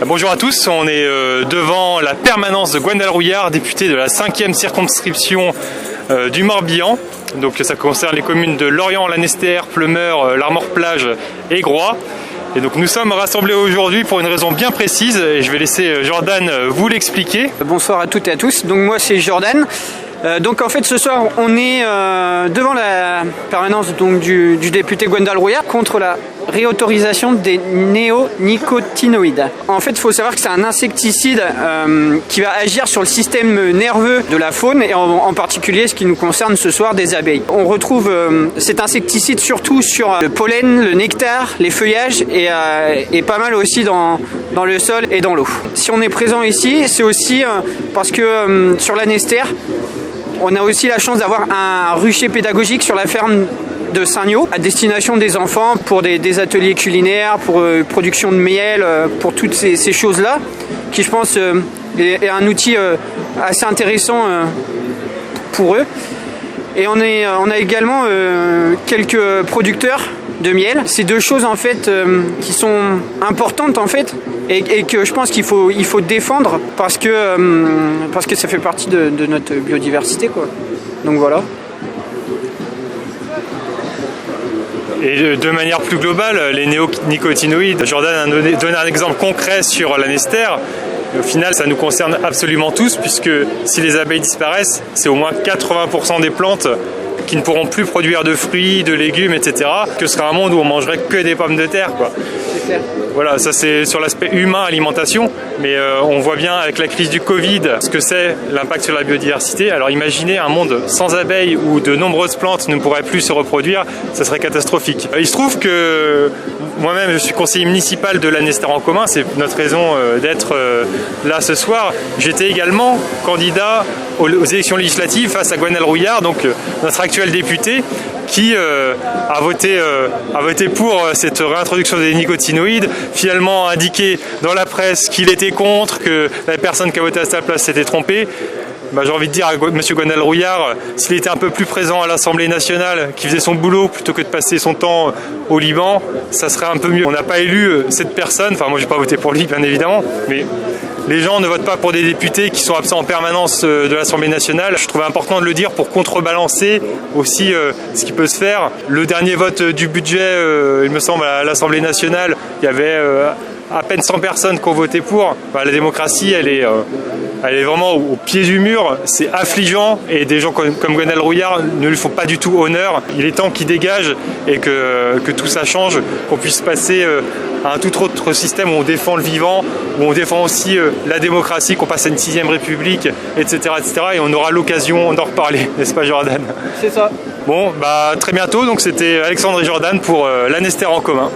Bonjour à tous, on est devant la permanence de Gwendal Rouillard, députée de la 5e circonscription du Morbihan. Donc ça concerne les communes de Lorient, Lanester, Pleumeur, l'Armor-Plage et Groix. Et donc nous sommes rassemblés aujourd'hui pour une raison bien précise et je vais laisser Jordan vous l'expliquer. Bonsoir à toutes et à tous, donc moi c'est Jordan. Donc en fait ce soir on est devant la permanence donc, du député Gwendal Rouillard contre la réautorisation des néonicotinoïdes. En fait il faut savoir que c'est un insecticide qui va agir sur le système nerveux de la faune et en particulier ce qui nous concerne ce soir des abeilles. On retrouve cet insecticide surtout sur le pollen, le nectar, les feuillages et pas mal aussi dans le sol et dans l'eau. Si on est présent ici c'est aussi parce que sur Lanester on a aussi la chance d'avoir un rucher pédagogique sur la ferme de Saint-Nio à destination des enfants pour des ateliers culinaires, pour production de miel, pour toutes ces choses-là qui je pense est un outil assez intéressant pour eux. Et on a également quelques producteurs de miel. C'est deux choses en fait qui sont importantes en fait et que je pense qu'il faut défendre parce que ça fait partie de notre biodiversité quoi. Donc voilà. Et de manière plus globale, les néonicotinoïdes, Jordan a donné un exemple concret sur Lanester. Au final, ça nous concerne absolument tous puisque si les abeilles disparaissent, c'est au moins 80% des plantes qui ne pourront plus produire de fruits, de légumes, etc. Que ce sera un monde où on mangerait que des pommes de terre, quoi. C'est clair. Voilà, ça c'est sur l'aspect humain, alimentation, mais on voit bien avec la crise du Covid ce que c'est l'impact sur la biodiversité. Alors imaginez un monde sans abeilles où de nombreuses plantes ne pourraient plus se reproduire, ça serait catastrophique. Il se trouve que moi-même je suis conseiller municipal de Lanester en commun, c'est notre raison d'être là ce soir. J'étais également candidat aux élections législatives face à Gwendal Rouillard, donc notre actuel député, qui a voté pour cette réintroduction des nicotinoïdes, finalement a indiqué dans la presse qu'il était contre, que la personne qui a voté à sa place s'était trompée. J'ai envie de dire à M. Gwendal Rouillard, s'il était un peu plus présent à l'Assemblée nationale, qui faisait son boulot plutôt que de passer son temps au Liban, ça serait un peu mieux. On n'a pas élu cette personne, enfin moi j'ai pas voté pour lui bien évidemment, mais les gens ne votent pas pour des députés qui sont absents en permanence de l'Assemblée nationale. Je trouvais important de le dire pour contrebalancer aussi ce qui peut se faire. Le dernier vote du budget, il me semble, à l'Assemblée nationale, il y avait à peine 100 personnes qui ont voté pour. La démocratie, elle est vraiment au pied du mur. C'est affligeant et des gens comme Gwendal Rouillard ne lui font pas du tout honneur. Il est temps qu'il dégage et que tout ça change, qu'on puisse passer à un tout autre système où on défend le vivant, où on défend aussi la démocratie, qu'on passe à une 6e république, etc., etc. Et on aura l'occasion d'en reparler, n'est-ce pas Jordan? C'est ça. Bon, très bientôt. Donc c'était Alexandre et Jordan pour Lanester en commun.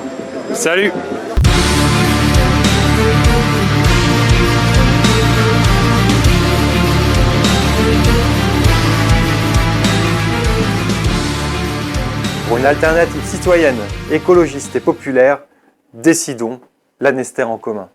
Salut! Pour une alternative citoyenne, écologiste et populaire, décidons Lanester en commun.